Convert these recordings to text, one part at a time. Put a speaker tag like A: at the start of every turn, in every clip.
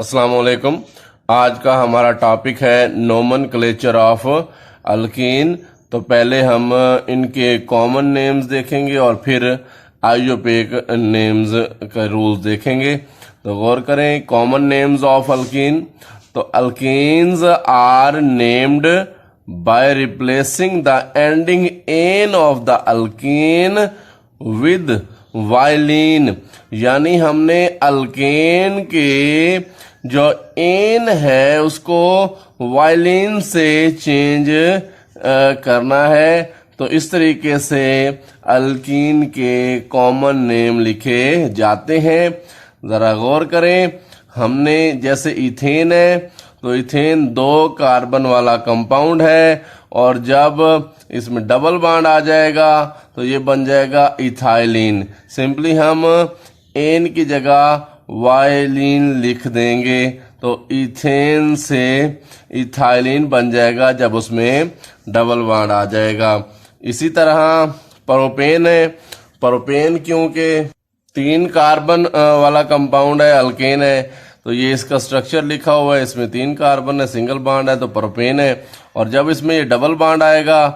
A: अस्सलाम वालेकुम। आज का हमारा टॉपिक है नोमेनक्लेचर ऑफ अल्कीन। तो पहले हम इनके कॉमन नेम्स देखेंगे और फिर आइयोपेक नेम्स का रूल्स देखेंगे। तो गौर करें, कॉमन नेम्स ऑफ अल्कीन। तो alkenes are named by replacing the ending ane of the alkene with ylene, यानी हमने अल्केन के जो एन है उसको वाइलिन से चेंज करना है। तो इस तरीके से अल्कीन के कॉमन नेम लिखे जाते हैं। जरा गौर करें, हमने जैसे इथेन है तो इथेन 2 कार्बन वाला कंपाउंड है, और जब इसमें डबल बॉन्ड आ जाएगा तो ये बन जाएगा इथाइलिन। सिंपली हम एन की जगह वाइलिन लिख देंगे तो इथेन से इथाइलिन बन जाएगा जब उसमें डबल बॉन्ड आ जाएगा। इसी तरह प्रोपेन है। प्रोपेन क्योंकि 3 कार्बन वाला कंपाउंड है, अल्केन है, तो ये इसका स्ट्रक्चर लिखा हुआ है, इसमें 3 कार्बन है, सिंगल बॉन्ड है, तो प्रोपेन है। और जब इसमें ये डबल बॉन्ड आएगा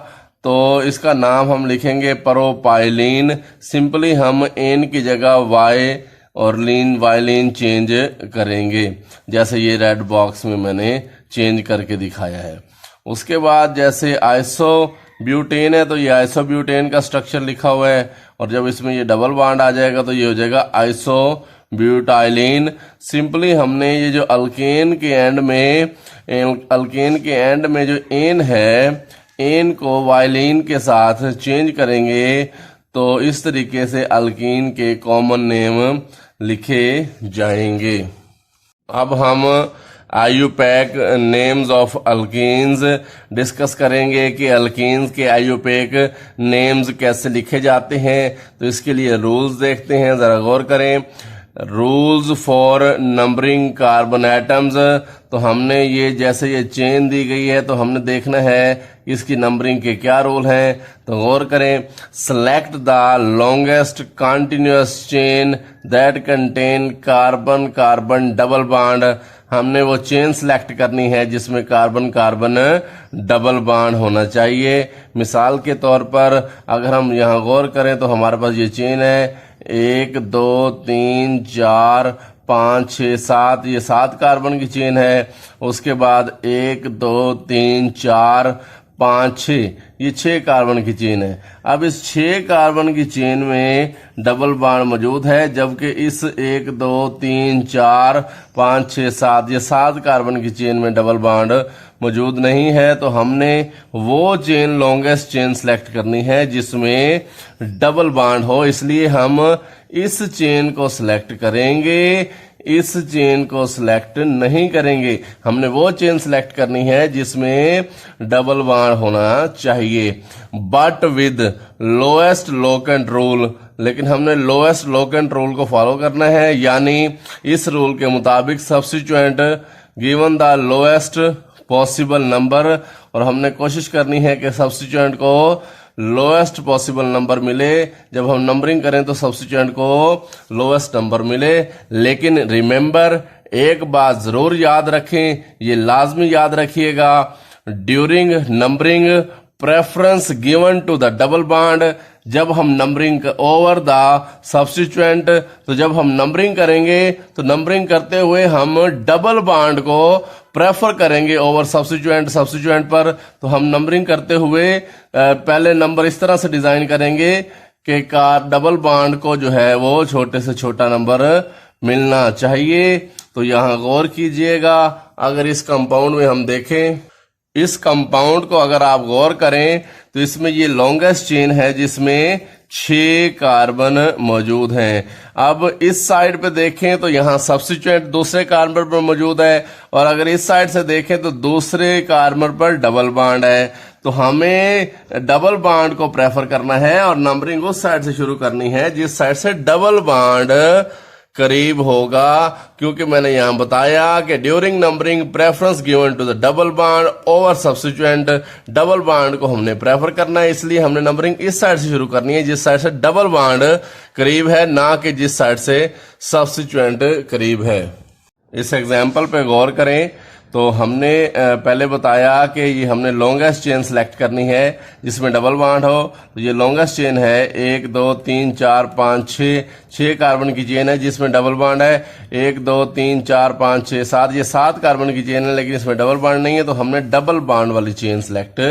A: तो इसका नाम हम लिखेंगे प्रोपाइलिन। सिंपली हम एन की जगह वाई और वाइलिन चेंज करेंगे, जैसे ये रेड बॉक्स में मैंने चेंज करके दिखाया है। उसके बाद जैसे आइसो ब्यूटेन है तो ये आइसो ब्यूटेन का स्ट्रक्चर लिखा हुआ है, और जब इसमें ये डबल बॉन्ड आ जाएगा तो ये हो जाएगा आइसो ब्यूटाइलिन। सिंपली हमने ये जो अल्केन के एंड में जो एन है, एन को वाइलिन के साथ चेंज करेंगे तो इस तरीके से अल्कीन के कॉमन नेम लिखे जाएंगे। अब हम आइयोपेक नेम्स ऑफ अल्कीन्स डिस्कस करेंगे कि अल्कीन्स के आइयोपेक नेम्स कैसे लिखे जाते हैं। तो इसके लिए रूल्स देखते हैं, जरा गौर करें। Rules for numbering carbon atoms. तो हमने ये जैसे ये चेन दी गई है तो हमने देखना है इसकी नंबरिंग के क्या रूल हैं। तो गौर करें, select the longest continuous chain that contain carbon carbon double bond. हमने वो चेन सेलेक्ट करनी है जिसमें कार्बन कार्बन डबल बॉन्ड होना चाहिए। मिसाल के तौर पर अगर हम यहाँ गौर करें तो हमारे पास ये चेन है 1 2 3 4 5 6 7, ये 7 कार्बन की चेन है। उसके बाद 1 2 3 4 5 6, ये 6 कार्बन की चेन है। अब इस 6 कार्बन की चेन में डबल बॉन्ड मौजूद है, जबकि इस 1 2 3 4 5 6 7, ये 7 कार्बन की चेन में डबल बॉन्ड मौजूद नहीं है। तो हमने वो चेन लॉन्गेस्ट चेन सेलेक्ट करनी है जिसमें डबल बॉन्ड हो, इसलिए हम इस चेन को सिलेक्ट करेंगे, इस चेन को सिलेक्ट नहीं करेंगे। हमने वो चेन सिलेक्ट करनी है जिसमें डबल बॉन्ड होना चाहिए, but with lowest locant rule. लेकिन हमने लोएस्ट लोकेंट रूल को फॉलो करना है, यानी इस रूल के मुताबिक substituent given the lowest possible number, और हमने कोशिश करनी है कि सब्स्टिट्यूएंट को लोएस्ट पॉसिबल नंबर मिले। जब हम नंबरिंग करें तो सब्स्टिट्यूएंट को लोएस्ट नंबर मिले। लेकिन रिमेंबर, एक बात जरूर याद रखें, ये लाजमी याद रखिएगा, during numbering preference given to the double bond. जब हम नंबरिंग ओवर द सब्स्टिट्यूएंट, तो जब हम नंबरिंग करेंगे तो नंबरिंग करते हुए हम डबल बॉन्ड को प्रेफर करेंगे ओवर सब्स्टिट्यूएंट पर। तो हम नंबरिंग करते हुए पहले नंबर इस तरह से डिजाइन करेंगे कि डबल बॉन्ड को जो है वो छोटे से छोटा नंबर मिलना चाहिए। तो यहाँ गौर कीजिएगा, अगर इस कंपाउंड में हम देखें, इस कंपाउंड को अगर आप गौर करें तो इसमें ये लॉन्गेस्ट चेन है जिसमें 6 कार्बन मौजूद हैं। अब इस साइड पे देखें तो यहाँ सब्स्टिट्यूएंट दूसरे कार्बन पर मौजूद है, और अगर इस साइड से देखें तो दूसरे कार्बन पर डबल बॉन्ड है। तो हमें डबल बॉन्ड को प्रेफर करना है और नंबरिंग उस साइड से शुरू करनी है जिस साइड से डबल बॉन्ड करीब होगा, क्योंकि मैंने यहां बताया कि during numbering preference given to the double bond over substituent. Double bond को हमने प्रेफर करना है, इसलिए हमने नंबरिंग इस साइड से शुरू करनी है जिस साइड से डबल बॉन्ड करीब है, ना कि जिस साइड से सब्स्टिट्यूएंट करीब है। इस एग्जाम्पल पे गौर करें तो हमने पहले बताया कि ये हमने लॉन्गेस्ट चेन सेलेक्ट करनी है जिसमें डबल बॉन्ड हो। तो ये लॉन्गेस्ट चेन है 1 2 3 4 5 6 कार्बन की चेन है जिसमें डबल बॉन्ड है 1 2 3 4 5 6 7। ये 7 कार्बन की चेन है लेकिन इसमें डबल बॉन्ड नहीं है, तो हमने डबल बॉन्ड वाली चेन सेलेक्ट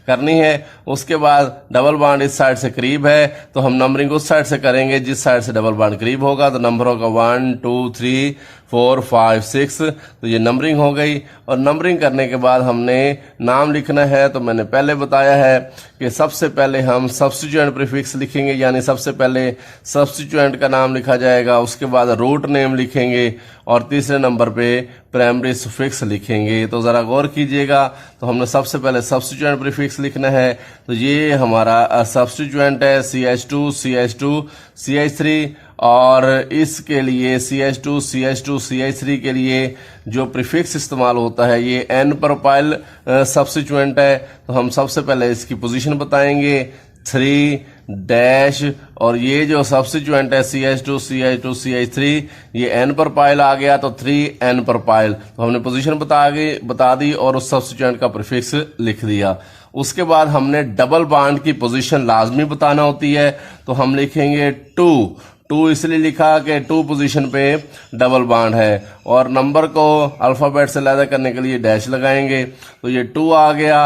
A: करनी है। उसके बाद डबल बॉन्ड इस साइड से करीब है तो हम नंबरिंग उस साइड से करेंगे जिस साइड से डबल बॉन्ड करीब होगा। तो नंबर होगा 1 2 3 4 5 6। तो ये नंबरिंग हो गई। और नंबरिंग करने के बाद हमने नाम लिखना है। तो मैंने पहले बताया है कि सबसे पहले हम सब्स्टिट्यूएंट प्रीफिक्स लिखेंगे, यानी सबसे पहले सब्स्टिट्यूएंट का नाम लिखा जाएगा, उसके बाद रूट नेम लिखेंगे और तीसरे नंबर पे प्राइमरी सुफिक्स लिखेंगे। तो ज़रा गौर कीजिएगा। तो हमने सबसे पहले सब्स्टिट्यूएंट प्रीफिक्स लिखना है। तो ये हमारा सब्स्टिट्यूएंट है CH2 CH2 CH3, और इसके लिए CH2 CH2 CH3 के लिए जो प्रीफिक्स इस्तेमाल होता है ये N प्रोपाइल सब्स्टिट्यूएंट है। तो हम सबसे पहले इसकी पोजीशन बताएंगे 3 और ये जो सब्स्टिट्यूएंट है CH2 CH2 CH3 ये N प्रोपाइल आ गया, तो 3N प्रोपाइल। तो हमने पोजीशन बता दी और उस सब्स्टिट्यूएंट का प्रीफिक्स लिख दिया। उसके बाद हमने डबल बॉन्ड की पोजीशन लाजमी बताना होती है। तो हम लिखेंगे 2 इसलिए लिखा कि 2 पोजीशन पे डबल बॉन्ड है, और नंबर को अल्फ़ाबेट से अलग करने के लिए डैश लगाएंगे। तो ये 2 आ गया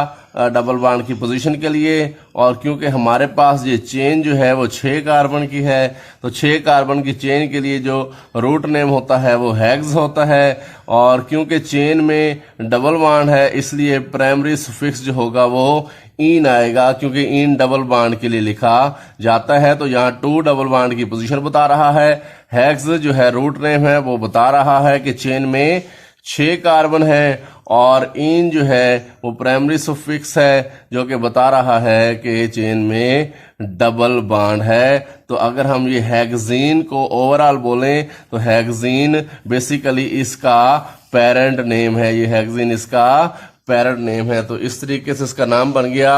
A: डबल बॉन्ड की पोजीशन के लिए। और क्योंकि हमारे पास ये चेन जो है वो 6 कार्बन की है, तो 6 कार्बन की चेन के लिए जो रूट नेम होता है वो हेक्स होता है। और क्योंकि चेन में डबल बॉन्ड है इसलिए प्राइमरी सुफिक्स जो होगा वो इन आएगा, क्योंकि इन डबल बॉन्ड के लिए लिखा जाता है। तो यहाँ 2 डबल बॉन्ड की पोजीशन बता रहा है। हेक्स जो है रूट नेम है वो बता रहा है कि चेन में 6 कार्बन है, और इन जो है वो प्राइमरी सुफिक्स है जो कि बता रहा है कि चेन में डबल बॉन्ड है। तो अगर हम ये हेक्सीन को ओवरऑल बोलें तो हेक्सीन बेसिकली इसका पेरेंट नेम है। ये हेक्सीन इसका पेरेंट नेम है। तो इस तरीके से इसका नाम बन गया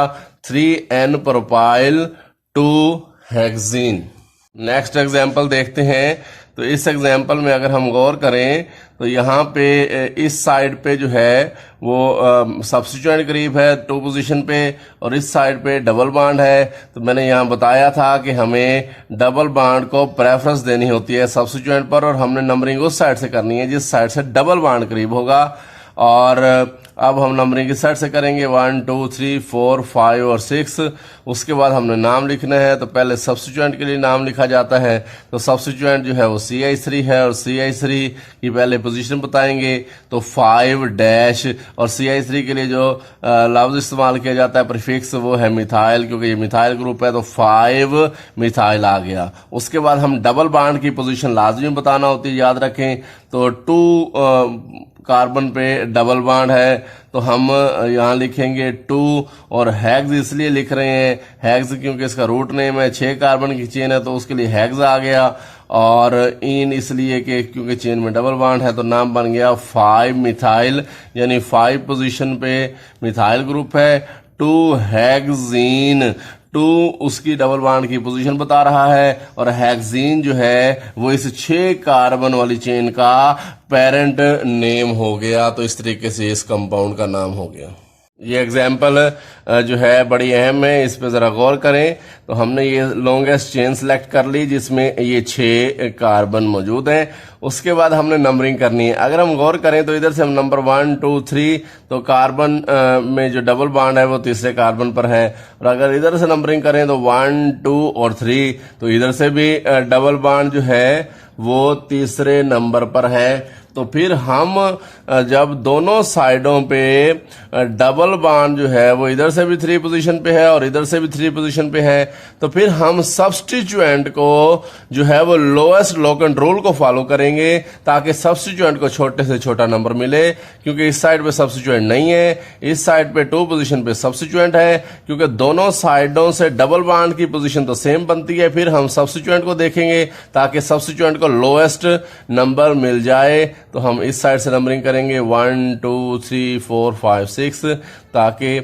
A: 3N propyl 2 hexene. Next example देखते हैं। तो इस एग्जाम्पल में अगर हम गौर करें तो यहाँ पे इस साइड पे जो है वो सब्स्टिट्यूएंट करीब है 2 पोजीशन पे, और इस साइड पे डबल बॉन्ड है। तो मैंने यहाँ बताया था कि हमें डबल बॉन्ड को प्रेफरेंस देनी होती है सब्स्टिट्यूएंट पर, और हमने नंबरिंग उस साइड से करनी है जिस साइड से डबल बॉन्ड करीब होगा। और अब हम नंबरिंग इस साइड से करेंगे 1 2 3 4 5 और 6। उसके बाद हमने नाम लिखना है। तो पहले सब्स्टिट्यूएंट के लिए नाम लिखा जाता है। तो सब्स्टिट्यूएंट जो है वो CH3 है, और CH3 की पहले पोजीशन बताएंगे तो 5 और CH3 के लिए जो लफ्ज इस्तेमाल किया जाता है प्रीफिक्स वो है मिथाइल, क्योंकि ये मिथाइल ग्रुप है तो 5 मिथाइल आ गया। उसके बाद हम डबल बॉन्ड की पोजीशन लाजमी बताना होती है, याद रखें। तो 2 कार्बन पे डबल बॉन्ड है तो हम यहाँ लिखेंगे 2, और हेक्स इसलिए लिख रहे हैं हेक्स क्योंकि इसका रूट नेम है, 6 कार्बन की चेन है तो उसके लिए हेक्स आ गया। और इन इसलिए कि क्योंकि चेन में डबल बॉन्ड है तो नाम बन गया 5 मिथाइल, यानी 5 पोजीशन पे मिथाइल ग्रुप है। 2 हेक्सीन, 2 उसकी डबल बॉन्ड की पोजीशन बता रहा है, और हेक्सीन जो है वो इस 6 कार्बन वाली चेन का पेरेंट नेम हो गया। तो इस तरीके से इस कंपाउंड का नाम हो गया। ये एग्जाम्पल जो है बड़ी अहम है, इस पे ज़रा गौर करें। तो हमने ये लॉन्गेस्ट चेन सेलेक्ट कर ली जिसमें ये 6 कार्बन मौजूद हैं। उसके बाद हमने नंबरिंग करनी है। अगर हम गौर करें तो इधर से हम नंबर 1 2 3, तो कार्बन में जो डबल बॉन्ड है वो तीसरे कार्बन पर है, और अगर इधर से नंबरिंग करें तो 1 2 और 3, तो इधर से भी डबल बॉन्ड जो है वो तीसरे नंबर पर है। तो फिर हम जब दोनों साइडों पे डबल बॉन्ड जो है वो इधर से भी 3 पोजीशन पे है और इधर से भी 3 पोजीशन पे है, तो फिर हम सब्स्टिट्यूएंट को जो है वो लोएस्ट लोकेंट रूल को फॉलो करेंगे ताकि सब्स्टिट्यूएंट को छोटे से छोटा नंबर मिले। क्योंकि इस साइड पे सब्स्टिट्यूएंट नहीं है, इस साइड पे 2 पोजीशन पे सब्स्टिट्यूएंट है, क्योंकि दोनों साइडों से डबल बॉन्ड की पोजीशन तो सेम बनती है। फिर हम सब्स्टिट्यूएंट को देखेंगे ताकि सब्स्टिट्यूएंट को लोएस्ट नंबर मिल जाए। तो हम इस साइड से नंबरिंग करेंगे 1 2 3 4 5 6, ताकि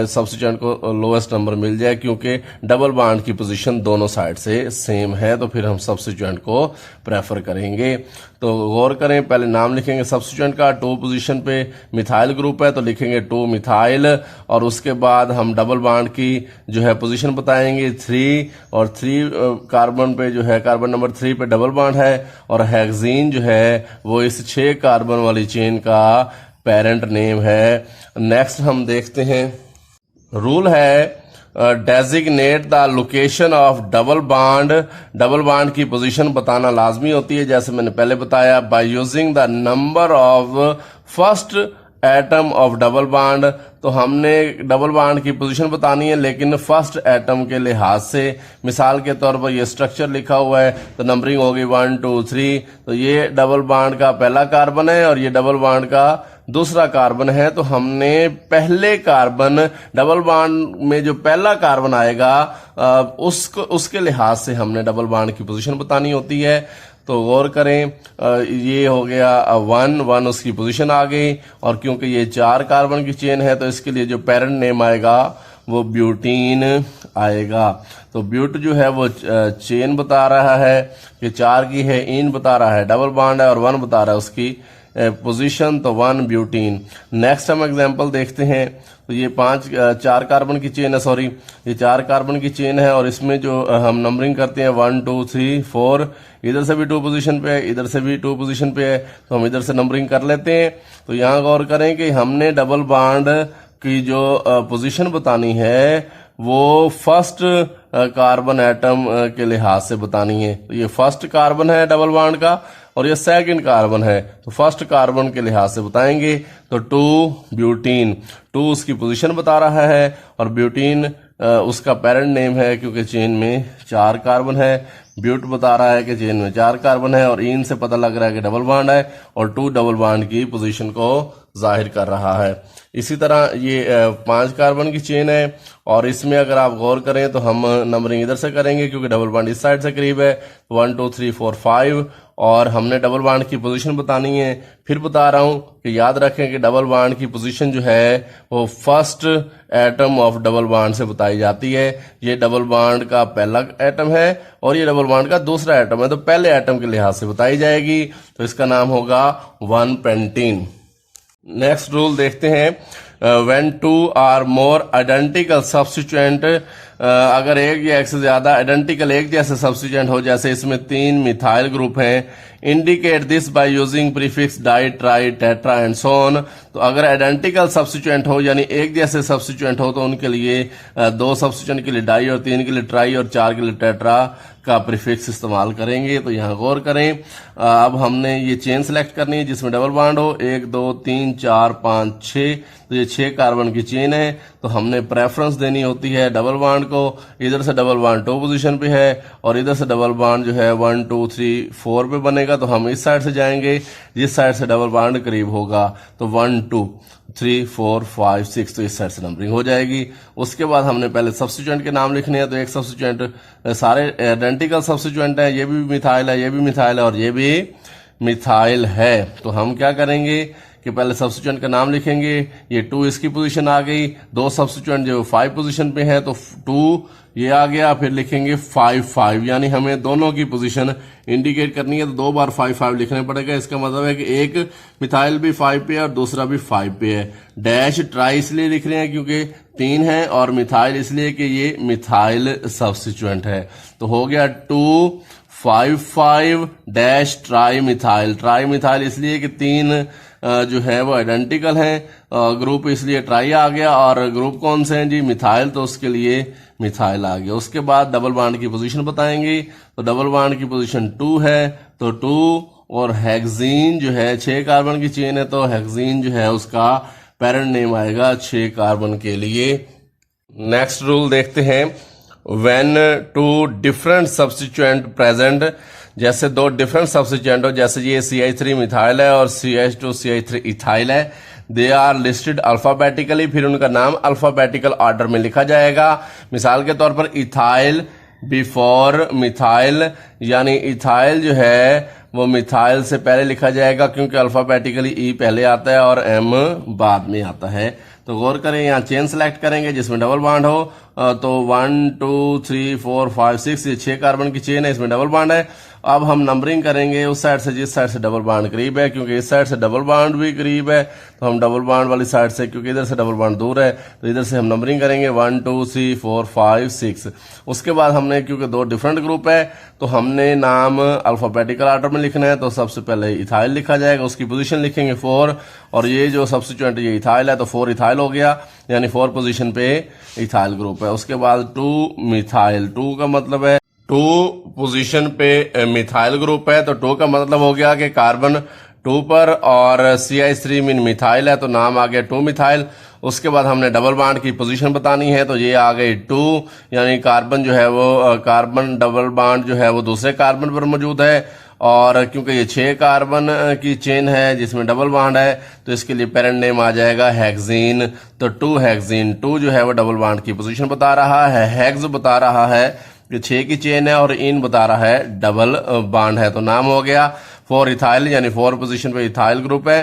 A: सब्स्टिट्यूएंट को लोएस्ट नंबर मिल जाए, क्योंकि डबल बॉन्ड की पोजीशन दोनों साइड से सेम है, तो फिर हम सब्स्टिट्यूएंट को प्रेफर करेंगे। तो गौर करें, पहले नाम लिखेंगे सब्स्टिट्यूएंट का। 2 पोजीशन पे मिथाइल ग्रुप है तो लिखेंगे 2 मिथाइल, और उसके बाद हम डबल बॉन्ड की जो है पोजीशन बताएंगे 3, और 3 कार्बन पे जो है कार्बन नंबर 3 पे डबल बॉन्ड है, और हेक्सीन जो है वो इस 6 कार्बन वाली चेन का पेरेंट नेम है। नेक्स्ट हम देखते हैं, रूल है designate the location of double bond की पोजीशन बताना लाजमी होती है, जैसे मैंने पहले बताया, by using the number of first atom of double bond. तो हमने डबल बॉन्ड की पोजीशन बतानी है लेकिन फर्स्ट एटम के लिहाज से। मिसाल के तौर पर ये स्ट्रक्चर लिखा हुआ है तो नंबरिंग होगी 1 2 3, तो ये डबल बॉन्ड का पहला कार्बन है और ये डबल बॉन्ड का दूसरा कार्बन है। तो हमने पहले कार्बन डबल बॉन्ड में जो पहला कार्बन आएगा उसके लिहाज से हमने डबल बॉन्ड की पोजीशन बतानी होती है। तो गौर करें, ये हो गया 1 उसकी पोजीशन आ गई, और क्योंकि ये 4 कार्बन की चेन है तो इसके लिए जो पेरेंट नेम आएगा वो ब्यूटीन आएगा। तो ब्यूट जो है वो चेन बता रहा है कि 4 की है, इन बता रहा है डबल बॉन्ड है, और 1 बता रहा है उसकी पोजीशन, तो 1 ब्यूटीन। नेक्स्ट हम एग्जांपल देखते हैं, तो ये 4 कार्बन की चेन है, सॉरी ये 4 कार्बन की चेन है, और इसमें जो हम नंबरिंग करते हैं 1 2 3 4, इधर से भी 2 पोजीशन पे है, इधर से भी 2 पोजीशन पे है, तो हम इधर से नंबरिंग कर लेते हैं। तो यहाँ गौर करें कि हमने डबल बॉन्ड की जो पोजीशन बतानी है वो फर्स्ट कार्बन एटम के लिहाज से बतानी है। तो ये फर्स्ट कार्बन है डबल बॉन्ड का, और ये सेकंड कार्बन है, तो फर्स्ट कार्बन के लिहाज से बताएंगे। तो 2 ब्यूटीन, 2 उसकी पोजीशन बता रहा है, और ब्यूटीन उसका पेरेंट नेम है क्योंकि चेन में 4 कार्बन है। ब्यूट बता रहा है कि चेन में 4 कार्बन है, और इन से पता लग रहा है कि डबल बॉन्ड है, और 2 डबल बॉन्ड की पोजीशन को जाहिर कर रहा है। इसी तरह ये 5 कार्बन की चेन है, और इसमें अगर आप गौर करें तो हम नंबरिंग इधर से करेंगे क्योंकि डबल बॉन्ड इस साइड से करीब है, 1 2 3 4 5, और हमने डबल बॉन्ड की पोजीशन बतानी है। फिर बता रहा हूं कि याद रखें कि डबल बॉन्ड की पोजीशन जो है वो first atom of double bond से बताई जाती है। ये डबल बॉन्ड का पहला एटम है और ये डबल बॉन्ड का दूसरा एटम है, तो पहले एटम के लिहाज से बताई जाएगी, तो इसका नाम होगा 1 पेंटीन। नेक्स्ट रूल देखते हैं, when 2 are more identical substituent, अगर एक या एक से ज्यादा आइडेंटिकल एक जैसे सब्स्टिट्यूएंट हो, जैसे इसमें 3 मिथाइल ग्रुप हैं, indicate this by using prefix di tri tetra and so on. तो अगर आइडेंटिकल सब्स्टिट्यूएंट हो यानी एक जैसे सब्स्टिट्यूएंट हो तो उनके लिए 2 सब्स्टिट्यूएंट के लिए डाई, और 3 के लिए ट्राई, और 4 के लिए टेट्रा का प्रीफिक्स इस्तेमाल करेंगे। तो यहाँ गौर करें, अब हमने ये चेन सेलेक्ट करनी है जिसमें डबल बॉन्ड हो, 1 2 3 4 5 6, तो ये 6 कार्बन की चेन है। तो हमने प्रेफरेंस देनी होती है डबल बॉन्ड को। इधर से डबल बॉन्ड 2 पोजीशन पे है, और इधर से डबल बॉन्ड जो है 1 2 3 4 पे बनेगा, तो हम इस साइड से जाएंगे जिस साइड से डबल बॉन्ड करीब होगा। तो 1 2 3 4 5 6, तो इस साइड से नंबरिंग हो जाएगी। उसके बाद हमने पहले सब्स्टिट्यूएंट के नाम लिखने हैं, तो एक सब्स्टिट्यूएंट, सारे आइडेंटिकल सब्स्टिट्यूएंट है, ये भी मिथाइल है, ये भी मिथाइल है, और ये भी मिथाइल है। तो हम क्या करेंगे कि पहले सब्स्टिट्यूएंट का नाम लिखेंगे, ये 2 इसकी पोजीशन आ गई, 2 सब्स्टिट्यूएंट जो 5 पोजीशन पे है तो 2 ये आ गया, फिर लिखेंगे 5 5, यानी हमें दोनों की पोजीशन इंडिकेट करनी है, तो 2 बार 5 5 लिखने पड़ेगा। इसका मतलब है कि एक मिथाइल भी 5 पे है और दूसरा भी 5 पे है। डैश ट्राई इसलिए लिख रहे हैं क्योंकि 3 है, और मिथाइल इसलिए कि ये मिथाइल सब्स्टिट्यूएंट है। तो हो गया 2 5 5 dash tri methyl. Tri methyl इसलिए कि 3 जो है वो आइडेंटिकल हैं, ग्रुप इसलिए ट्राई आ गया, और ग्रुप कौन से हैं जी, मिथाइल, तो उसके लिए मिथाइल आ गया। उसके बाद डबल बॉन्ड की पोजीशन बताएंगे, तो डबल बॉन्ड की पोजीशन 2 है, तो 2, और हेक्सीन जो है 6 कार्बन की चेन है, तो हेक्सीन जो है उसका पेरेंट नेम आएगा 6 कार्बन के लिए। नेक्स्ट रूल देखते हैं, व्हेन 2 डिफरेंट सब्स्टिट्यूएंट प्रेजेंट, जैसे 2 डिफरेंट सब्स्टिट्यूएंट हो, जैसे ये CH3 मिथाइल है और CH2 CH3 इथाइल है, दे आर लिस्टेड अल्फाबेटिकली, फिर उनका नाम अल्फाबेटिकल ऑर्डर में लिखा जाएगा। मिसाल के तौर पर इथाइल बिफोर मिथाइल, यानी इथाइल जो है वो मिथाइल से पहले लिखा जाएगा क्योंकि अल्फाबेटिकली ई पहले आता है और एम बाद में आता है। तो गौर करें, यहाँ चेन सेलेक्ट करेंगे जिसमें डबल बॉन्ड हो, तो 1 2 3 4 5 6 ये 6 कार्बन की चेन है, इसमें डबल बॉन्ड है। अब हम नंबरिंग करेंगे उस साइड से जिस साइड से डबल बॉन्ड करीब है, क्योंकि इस साइड से डबल बॉन्ड भी करीब है तो हम डबल बॉन्ड वाली साइड से, क्योंकि इधर से डबल बॉन्ड दूर है तो इधर से हम नंबरिंग करेंगे 1 2 3 4 5 6। उसके बाद हमने, क्योंकि दो डिफरेंट ग्रुप है तो हमने नाम अल्फाबेटिकल ऑर्डर में लिखना है। तो सबसे पहले इथाइल लिखा जाएगा, उसकी पोजीशन लिखेंगे 4, और ये जो सब्स्टिट्यूएंट ये इथाइल है तो 4 इथाइल हो गया, यानी 4 पोजीशन पे इथाइल ग्रुप है। उसके बाद 2 मिथाइल, 2 का मतलब है 2 पोजीशन पे मिथाइल ग्रुप है, तो 2 का मतलब हो गया कि कार्बन 2 पर, और CH3 मीन मिथाइल है तो नाम आ गया 2 मिथाइल। उसके बाद हमने डबल बॉन्ड की पोजीशन बतानी है, तो ये आ गई 2, यानी कार्बन जो है वो कार्बन डबल बॉन्ड जो है वो दूसरे कार्बन पर मौजूद है, और क्योंकि ये 6 कार्बन की चेन है जिसमें डबल बॉन्ड है तो इसके लिए पेरेंट नेम आ जाएगा हेक्सीन। तो 2 हेक्सीन, 2 जो है वो डबल बॉन्ड की पोजीशन बता रहा है, हेक्स बता रहा है कि 6 की चेन है, और इन बता रहा है डबल बॉन्ड है, तो नाम हो गया 4 इथाइल, यानी 4 पोजीशन पे इथाइल ग्रुप है।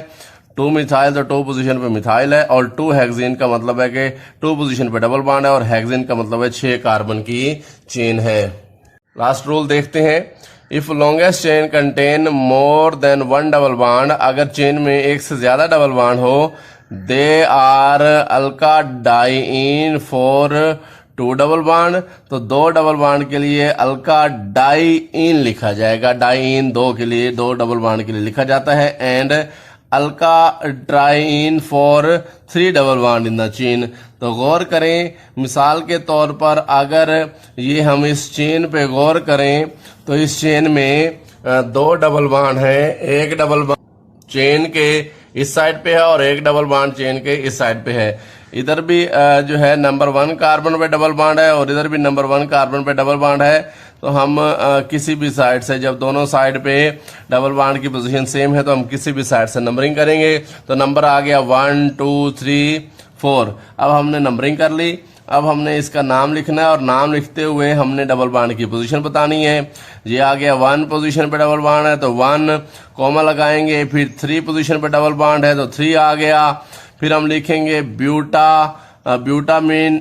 A: 2 मिथाइल तो 2 पोजीशन पे मिथाइल है, और 2 हेक्सीन का मतलब है कि 2 पोजीशन पे डबल बॉन्ड है, और हेक्सीन का मतलब है 6 कार्बन की चेन है। लास्ट रूल देखते हैं, if longest chain contain more than 1 double bond, अगर चेन में एक से ज्यादा डबल बॉन्ड हो, they are alkadiene for 2 double bond, तो 2 डबल बॉन्ड के लिए अल्का डाइइन लिखा जाएगा, डाइइन 2 के लिए, 2 डबल बॉन्ड के लिए लिखा जाता है, and alkatriene for 3 double bond in the chain. तो गौर करें, मिसाल के तौर पर अगर ये हम इस चेन पे गौर करें तो इस चेन में 2 डबल बॉन्ड है, एक डबल बॉन्ड चेन के इस साइड पे है और एक डबल बॉन्ड चेन के इस साइड पे है। इधर भी जो है नंबर 1 कार्बन पे डबल बॉन्ड है और इधर भी नंबर 1 कार्बन पे डबल बॉन्ड है, तो हम किसी भी साइड से, जब दोनों साइड पे डबल बॉन्ड की पोजीशन सेम है तो हम किसी भी साइड से नंबरिंग करेंगे। तो नंबर आ गया 1 2 3 4। अब हमने नंबरिंग कर ली, अब हमने इसका नाम लिखना है और नाम लिखते हुए हमने डबल बॉन्ड की पोजीशन बतानी है। ये आ गया 1 पोजीशन पे डबल बॉन्ड है तो 1 कॉमा लगाएंगे, फिर 3 पोजीशन पे डबल बॉन्ड है तो 3 आ गया, फिर हम लिखेंगे ब्यूटा, ब्यूटा मीन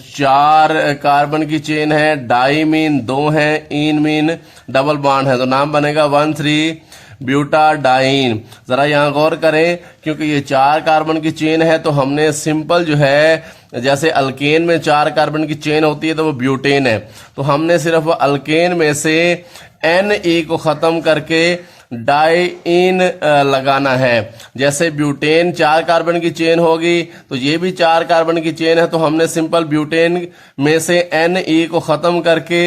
A: 4 कार्बन की चेन है, डाई मीन 2 है, इन मीन डबल बॉन्ड है, तो नाम बनेगा 1,3 ब्यूटाडाइन। जरा यहाँ गौर करें, क्योंकि ये 4 कार्बन की चेन है तो हमने सिंपल जो है, जैसे अल्केन में 4 कार्बन की चेन होती है तो वो ब्यूटेन है, तो हमने सिर्फ अल्केन में से Ne को खत्म करके डाइइन लगाना है। जैसे ब्यूटेन 4 कार्बन की चेन होगी तो ये भी 4 कार्बन की चेन है, तो हमने सिंपल ब्यूटेन में से Ne को खत्म करके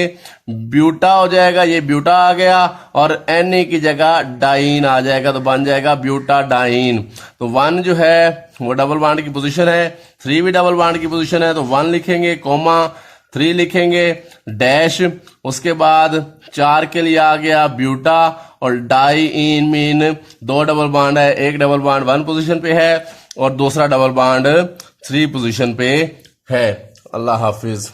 A: ब्यूटा हो जाएगा, ये ब्यूटा आ गया, और Ne की जगह डाइन आ जाएगा तो बन जाएगा ब्यूटाडाइन। तो 1 जो है वो डबल बॉन्ड की पोजीशन है, 3 भी डबल बॉन्ड की पोजीशन है, तो 1 लिखेंगे, कॉमा 3 लिखेंगे, डैश, उसके बाद 4 के लिए आ गया ब्यूटा, और die in mean 2 double bond है, एक डबल बॉन्ड 1 पोजीशन पे है और दूसरा डबल बॉन्ड 3 पोजीशन पे है। अल्लाह हाफिज।